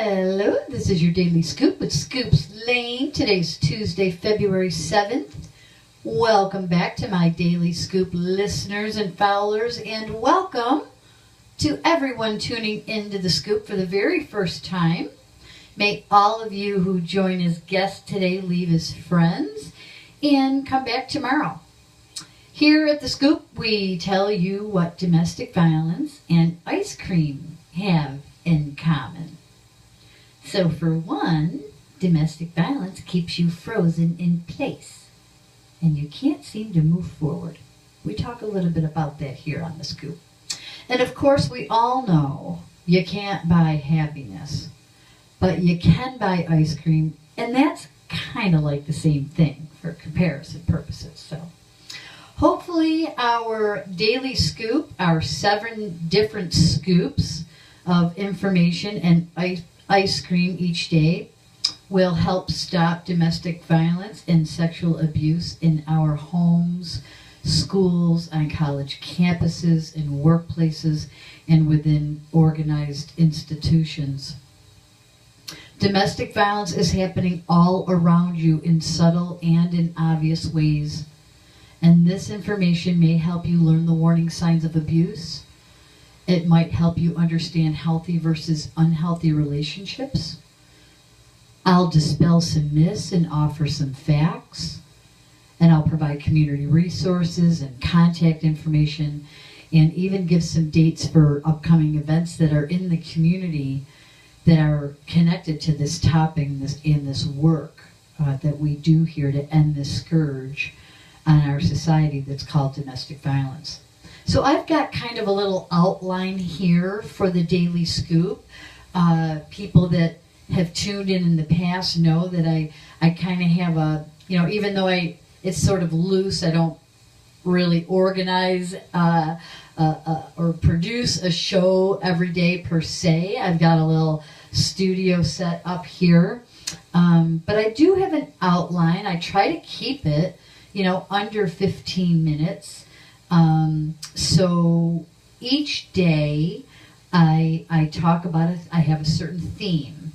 Hello, this is your Daily Scoop with Scoops Lane. Today's Tuesday, February 7th. Welcome back to my Daily Scoop listeners and followers, and welcome to everyone tuning into the Scoop for the very first time. May all of you who join as guests today leave as friends and come back tomorrow. Here at the Scoop, we tell you what domestic violence and ice cream have in common. So for one, domestic violence keeps you frozen in place and you can't seem to move forward. We talk a little bit about that here on the Scoop. And of course, we all know you can't buy happiness, but you can buy ice cream, and that's kind of like the same thing for comparison purposes. So hopefully our Daily Scoop, our 7 different scoops of information and ice cream each day, will help stop domestic violence and sexual abuse in our homes, schools, on college campuses, in workplaces, and within organized institutions. Domestic violence is happening all around you in subtle and in obvious ways. And this information may help you learn the warning signs of abuse. It might help you understand healthy versus unhealthy relationships. I'll dispel some myths and offer some facts. And I'll provide community resources and contact information, and even give some dates for upcoming events that are in the community that are connected to this topic and this work that we do here to end this scourge on our society that's called domestic violence. So I've got kind of a little outline here for the Daily Scoop. People that have tuned in the past know that I kind of have a, even though it's sort of loose, I don't really organize or produce a show every day per se. I've got a little studio set up here. But I do have an outline. I try to keep it, under 15 minutes. So each day I talk about it. I have a certain theme.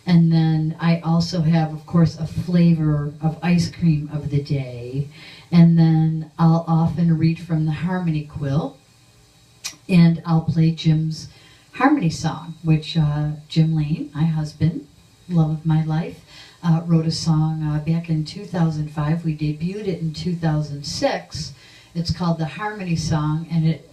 And then I also have, of course, a flavor of ice cream of the day. And then I'll often read from the Harmony Quill. And I'll play Jim's Harmony song, which Jim Lane, my husband, love of my life, wrote a song back in 2005. We debuted it in 2006. It's called the Harmony Song, and it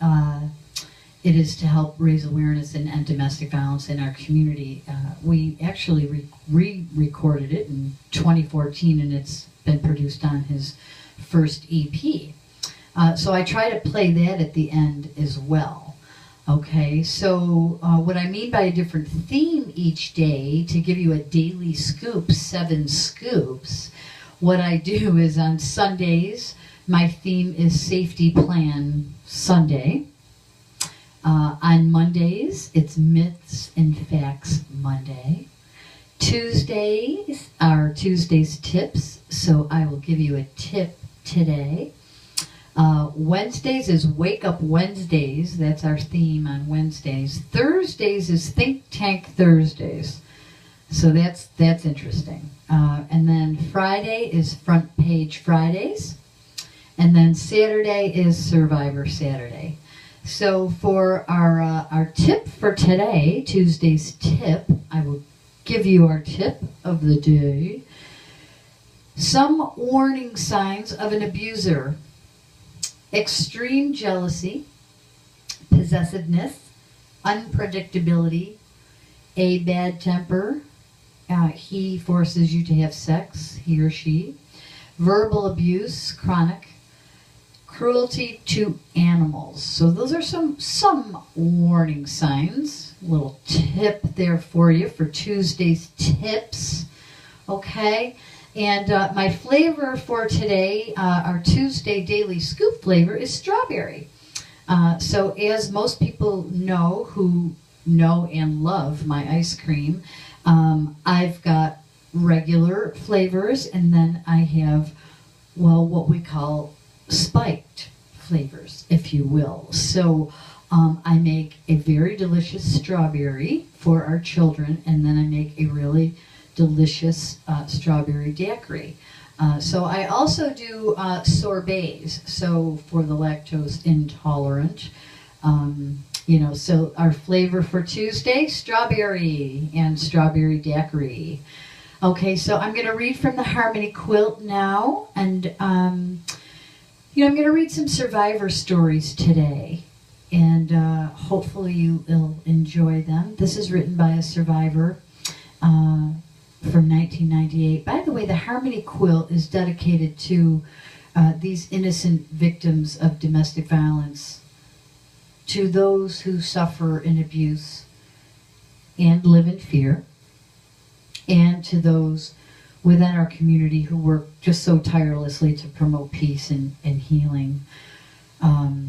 is to help raise awareness and end domestic violence in our community. We actually re-recorded it in 2014, and it's been produced on his first EP. So I try to play that at the end as well. Okay, so what I mean by a different theme each day, to give you a daily scoop, 7 scoops, what I do is on Sundays, my theme is Safety Plan Sunday. On Mondays, it's Myths and Facts Monday. Tuesdays are Tuesday's tips, so I will give you a tip today. Wednesdays is Wake Up Wednesdays. That's our theme on Wednesdays. Thursdays is Think Tank Thursdays. So that's interesting. And then Friday is Front Page Fridays. And then Saturday is Survivor Saturday. So for our tip for today, Tuesday's tip, I will give you our tip of the day. Some warning signs of an abuser: extreme jealousy, possessiveness, unpredictability, a bad temper. He forces you to have sex, he or she. Verbal abuse, chronic. Cruelty to animals. So those are some warning signs. A little tip there for you for Tuesday's tips. Okay? And my flavor for today, our Tuesday Daily Scoop flavor, is strawberry. So as most people know who know and love my ice cream, I've got regular flavors, and then I have, what we call spiked flavors, if you will. So I make a very delicious strawberry for our children, and then I make a really delicious strawberry daiquiri. So I also do sorbets, so for the lactose intolerant. So our flavor for Tuesday, strawberry and strawberry daiquiri. Okay, so I'm going to read from the Harmony Quilt now, and I'm going to read some survivor stories today, and hopefully you'll enjoy them. This is written by a survivor from 1998. By the way, the Harmony Quilt is dedicated to these innocent victims of domestic violence, to those who suffer in abuse and live in fear, and to those within our community who work just so tirelessly to promote peace and healing.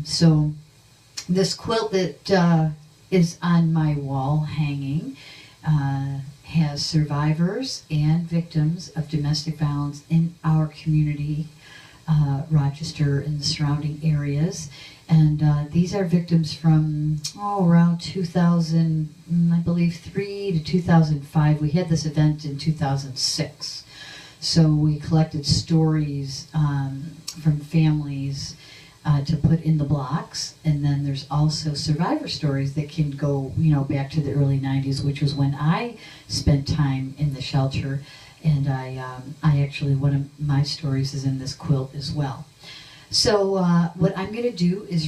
So this quilt that is on my wall hanging has survivors and victims of domestic violence in our community, Rochester and the surrounding areas. And these are victims from around 2000, I believe 3 to 2005. We had this event in 2006. So we collected stories from families to put in the blocks, and then there's also survivor stories that can go, back to the early 90s, which was when I spent time in the shelter, and I actually, one of my stories is in this quilt as well. So what I'm going to do is